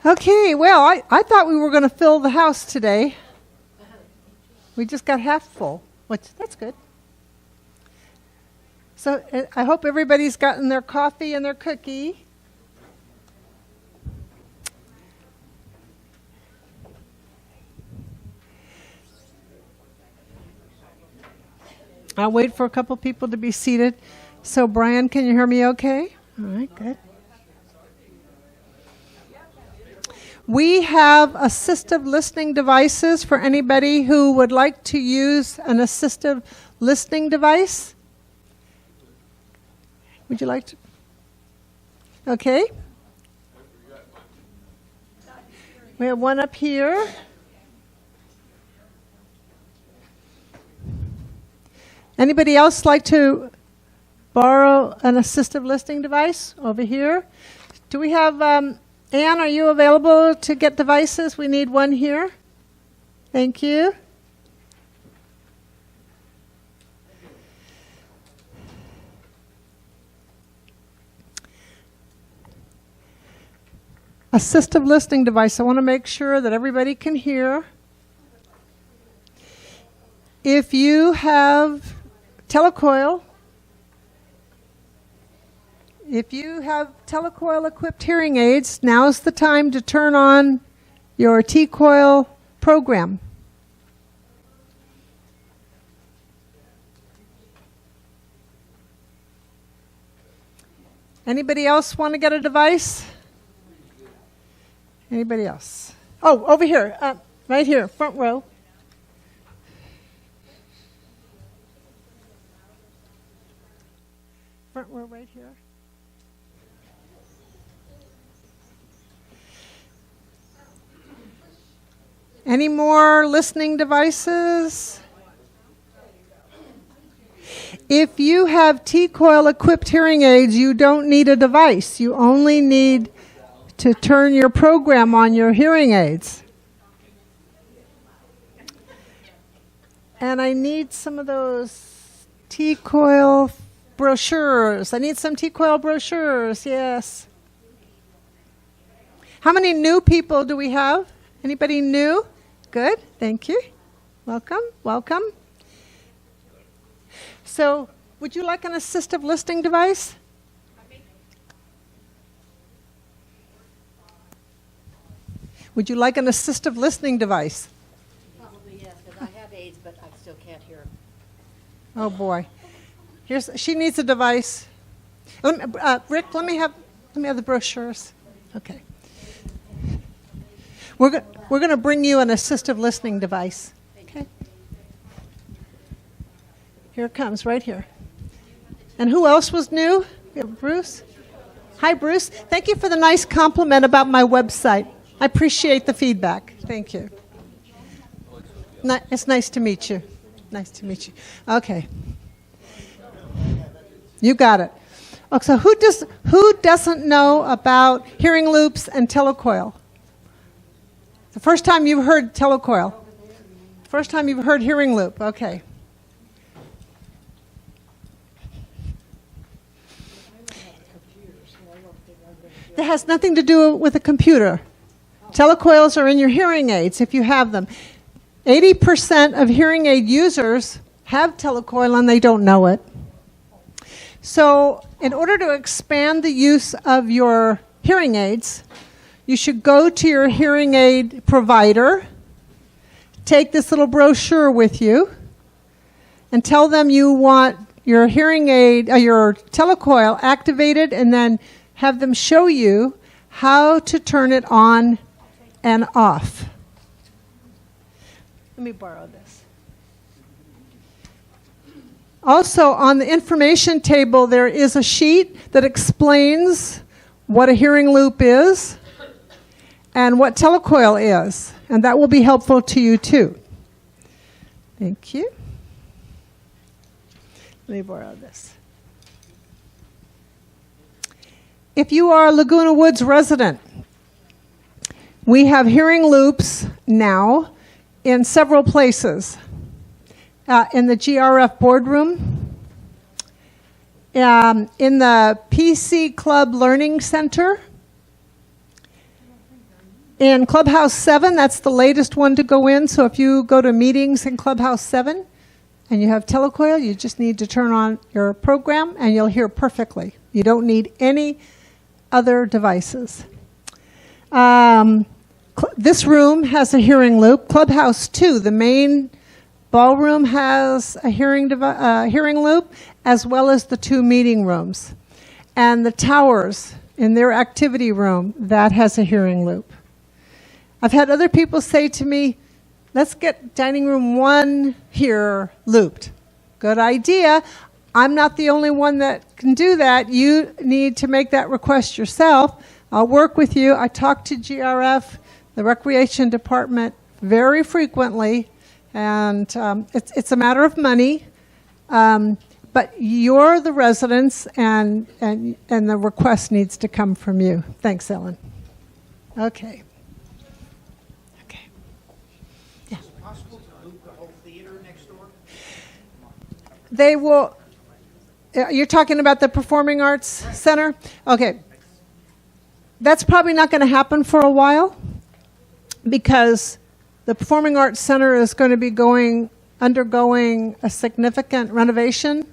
Okay, well, I thought we were going to fill the house today. We just got half full, which that's good. So I hope everybody's gotten their coffee and their cookie. I'll wait for a couple people to be seated. So, Brian, can you hear me okay? All right, good. We have assistive listening devices for anybody who would like to use an assistive listening device. Would you like to? Okay. We have one up here. Anybody else like to borrow an assistive listening device? Over here. Do we have, Anne, are you available to get devices? We need one here. Thank you. Assistive listening device. I want to make sure that everybody can hear. If you have t-coil, equipped hearing aids, now's the time to turn on your t-coil program. Anybody else want to get a device? Anybody else? Oh, over here, right here, front row. Front row right here. Any more listening devices? If you have t-coil equipped hearing aids, you don't need a device. You only need to turn your program on your hearing aids. And I need some of those t-coil brochures. I need some t-coil brochures, yes. How many new people do we have? Anybody new? Good, thank you. Welcome, welcome. So, would you like an assistive listening device? Would you like an assistive listening device? Probably yes, because I have aids, but I still can't hear. Oh boy, she needs a device. Rick, let me have the brochures. Okay. We're going to bring you an assistive listening device. Okay. Here it comes, right here. And who else was new? We have Bruce. Hi, Bruce. Thank you for the nice compliment about my website. I appreciate the feedback. Thank you. It's nice to meet you. Nice to meet you. Okay. You got it. Oh, so who doesn't know about hearing loops and t-coil? The first time you've heard t-coil. First time you've heard hearing loop. Okay. That has nothing to do with a computer. T-coils are in your hearing aids if you have them. 80% of hearing aid users have t-coil and they don't know it. So in order to expand the use of your hearing aids, you should go to your hearing aid provider, take this little brochure with you, and tell them you want your hearing aid, your t-coil activated, and then have them show you how to turn it on and off. Let me borrow this. Also, on the information table, there is a sheet that explains what a hearing loop is and what t-coil is, and that will be helpful to you too. Thank you. Let me borrow this. If you are a Laguna Woods resident, we have hearing loops now in several places. In the GRF boardroom, in the PC Club Learning Center, In Clubhouse 7, that's the latest one to go in. So if you go to meetings in Clubhouse 7 and you have t-coil, you just need to turn on your program and you'll hear perfectly. You don't need any other devices. This room has a hearing loop. Clubhouse 2, the main ballroom, has a hearing loop, as well as the 2 meeting rooms. And the towers in their activity room, that has a hearing loop. I've had other people say to me, let's get dining room 1 here looped. Good idea. I'm not the only one that can do that. You need to make that request yourself. I'll work with you. I talk to GRF, the Recreation Department, very frequently, and it's a matter of money. But you're the residents, and the request needs to come from you. Thanks, Ellen. Okay. Yeah. Is it possible to loop the whole theater next door? They will. You're talking about the Performing Arts Center? Okay. That's probably not going to happen for a while, because the Performing Arts Center is going to be undergoing a significant renovation.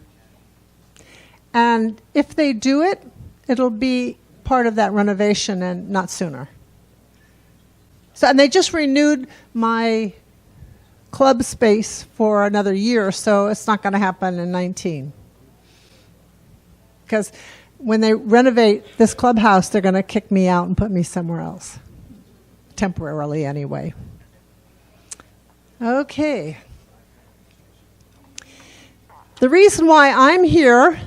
And if they do it, it'll be part of that renovation and not sooner. So, and they just renewed my club space for another year, so it's not going to happen in 19. Because when they renovate this clubhouse, they're going to kick me out and put me somewhere else. Temporarily, anyway. Okay. The reason why I'm here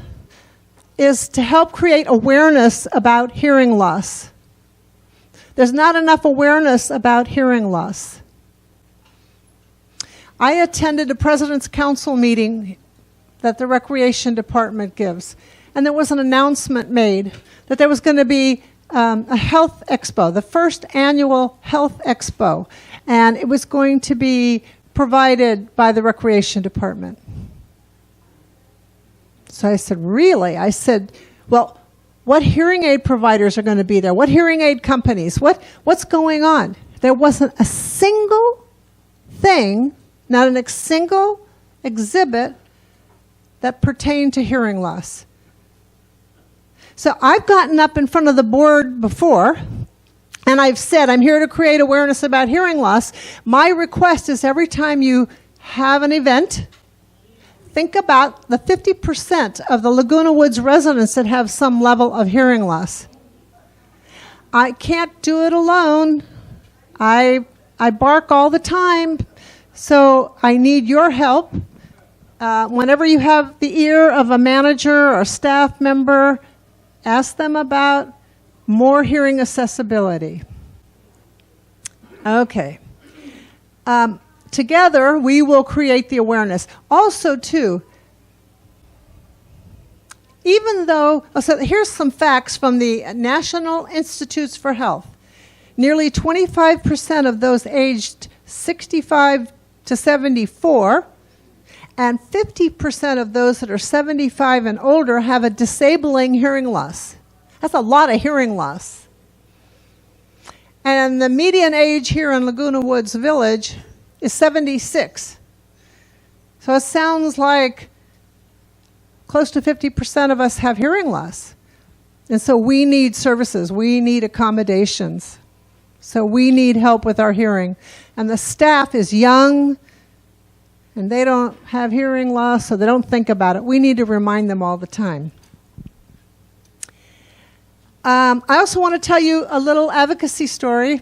is to help create awareness about hearing loss. There's not enough awareness about hearing loss. I attended a President's Council meeting that the Recreation Department gives, and there was an announcement made that there was going to be a health expo, the first annual health expo, and it was going to be provided by the Recreation Department. So I said, really? I said, well, what hearing aid providers are going to be there? What hearing aid companies? What's going on? There wasn't a single thing, not a single exhibit that pertained to hearing loss. So I've gotten up in front of the board before, and I've said, I'm here to create awareness about hearing loss. My request is every time you have an event, think about the 50% of the Laguna Woods residents that have some level of hearing loss. I can't do it alone. I bark all the time, so I need your help. Whenever you have the ear of a manager or staff member, ask them about more hearing accessibility. Okay. Together, we will create the awareness. Also, too, even though, so here's some facts from the National Institutes for Health. Nearly 25% of those aged 65 to 74 and 50% of those that are 75 and older have a disabling hearing loss. That's a lot of hearing loss. And the median age here in Laguna Woods Village is 76. So it sounds like close to 50% of us have hearing loss. And so we need services. We need accommodations. So we need help with our hearing. And the staff is young, and they don't have hearing loss, so they don't think about it. We need to remind them all the time. I also want to tell you a little advocacy story.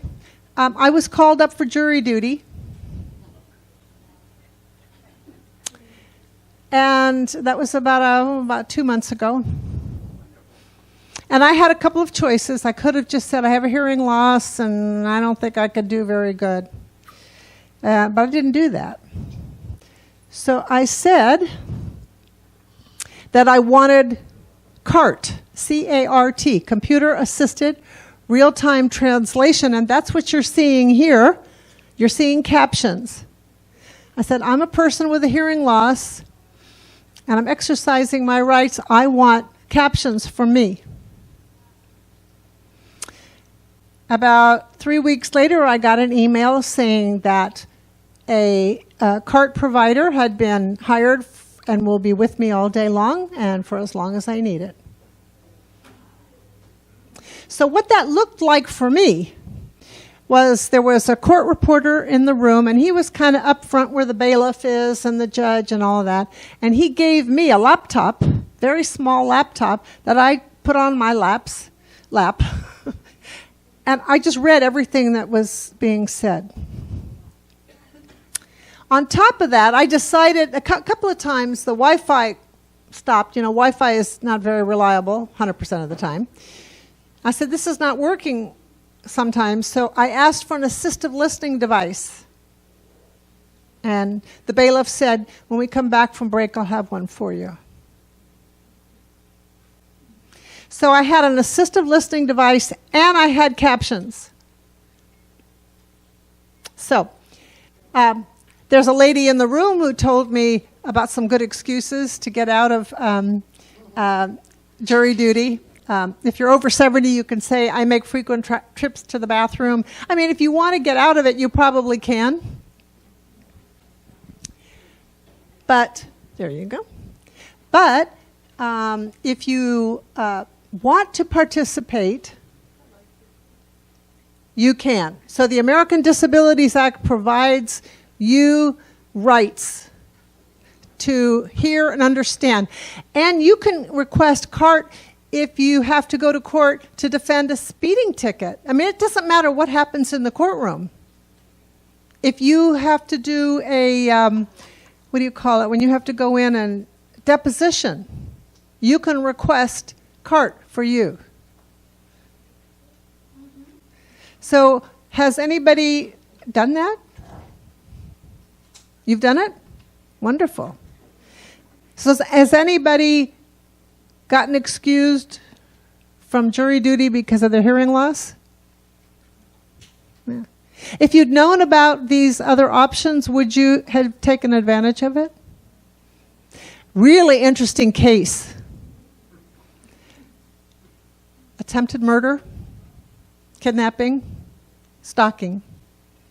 I was called up for jury duty. And that was about 2 months ago. And I had a couple of choices. I could have just said, I have a hearing loss, and I don't think I could do very good. But I didn't do that. So I said that I wanted CART, C-A-R-T, computer-assisted real-time translation, and that's what you're seeing here. You're seeing captions. I said, I'm a person with a hearing loss, and I'm exercising my rights. I want captions for me. About 3 weeks later, I got an email saying that a cart provider had been hired and will be with me all day long and for as long as I need it. So what that looked like for me was there was a court reporter in the room, and he was kind of up front where the bailiff is and the judge and all of that. And he gave me a laptop, very small laptop, that I put on my lap. And I just read everything that was being said. On top of that, I decided a couple of times the Wi-Fi stopped. You know, Wi-Fi is not very reliable 100% of the time. I said, this is not working sometimes, so I asked for an assistive listening device. And the bailiff said, when we come back from break, I'll have one for you. So I had an assistive listening device, and I had captions. So there's a lady in the room who told me about some good excuses to get out of jury duty. If you're over 70, you can say, I make frequent trips to the bathroom. I mean, if you want to get out of it, you probably can. But, there you go. But if you want to participate, you can. So the American Disabilities Act provides you rights to hear and understand. And you can request CART if you have to go to court to defend a speeding ticket. I mean, it doesn't matter what happens in the courtroom. If you have to do a, what do you call it, when you have to go in and deposition, you can request CART for you. So has anybody done that? You've done it? Wonderful. So has anybody gotten excused from jury duty because of their hearing loss? Yeah. If you'd known about these other options, would you have taken advantage of it? Really interesting case. Attempted murder, kidnapping, stalking,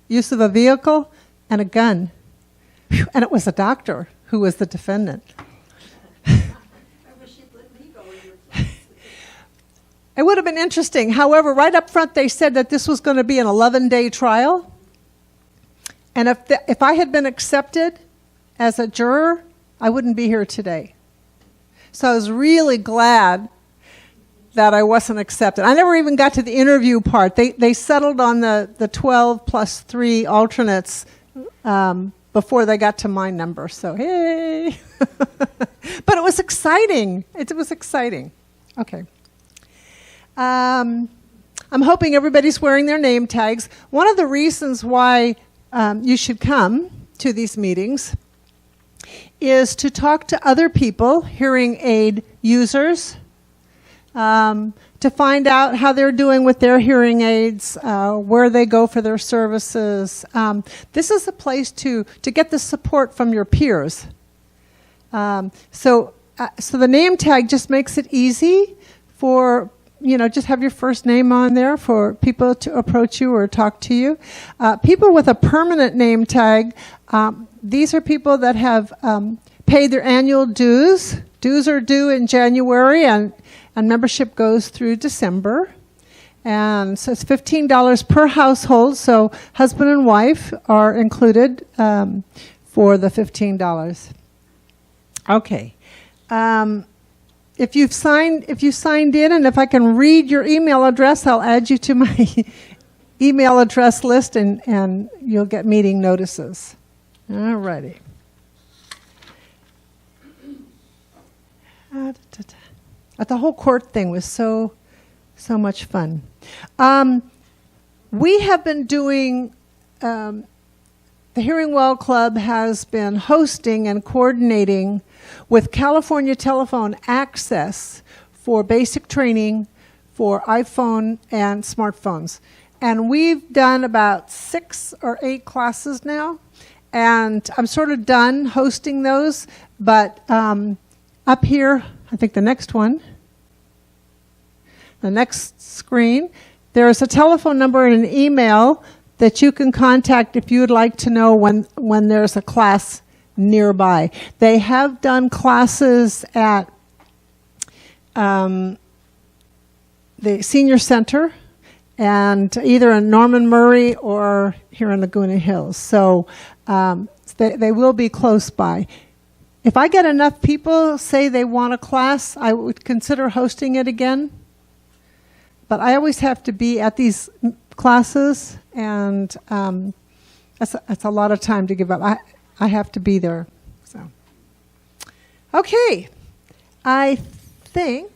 use of a vehicle, and a gun. Whew, and it was a doctor who was the defendant. It would have been interesting. However, right up front, they said that this was going to be an 11-day trial. And if I had been accepted as a juror, I wouldn't be here today. So I was really glad that I wasn't accepted. I never even got to the interview part. They settled on the 12 plus 3 alternates before they got to my number. So, hey. But it was exciting. It was exciting. Okay. I'm hoping everybody's wearing their name tags. One of the reasons why you should come to these meetings is to talk to other people, hearing aid users, to find out how they're doing with their hearing aids, where they go for their services. This is a place to get the support from your peers. So the name tag just makes it easy for, just have your first name on there for people to approach you or talk to you. People with a permanent name tag, these are people that have paid their annual dues. Dues are due in January, and membership goes through December. And so it's $15 per household, so husband and wife are included for the $15. Okay. If you signed in, and if I can read your email address, I'll add you to my email address list, and you'll get meeting notices. All righty. The whole court thing was so much fun. We have been doing, the Hearing Well Club has been hosting and coordinating with California Telephone Access for basic training for iPhone and smartphones. And we've done about 6 or 8 classes now. And I'm sort of done hosting those, but up here, I think the next screen, There's a telephone number and an email that you can contact if you would like to know when there's a class nearby. They have done classes at the senior center, and either in Norman Murray or here in Laguna Hills. So they will be close by. If I get enough people say they want a class, I would consider hosting it again. But I always have to be at these classes, and that's a lot of time to give up. I have to be there. So, okay, I think.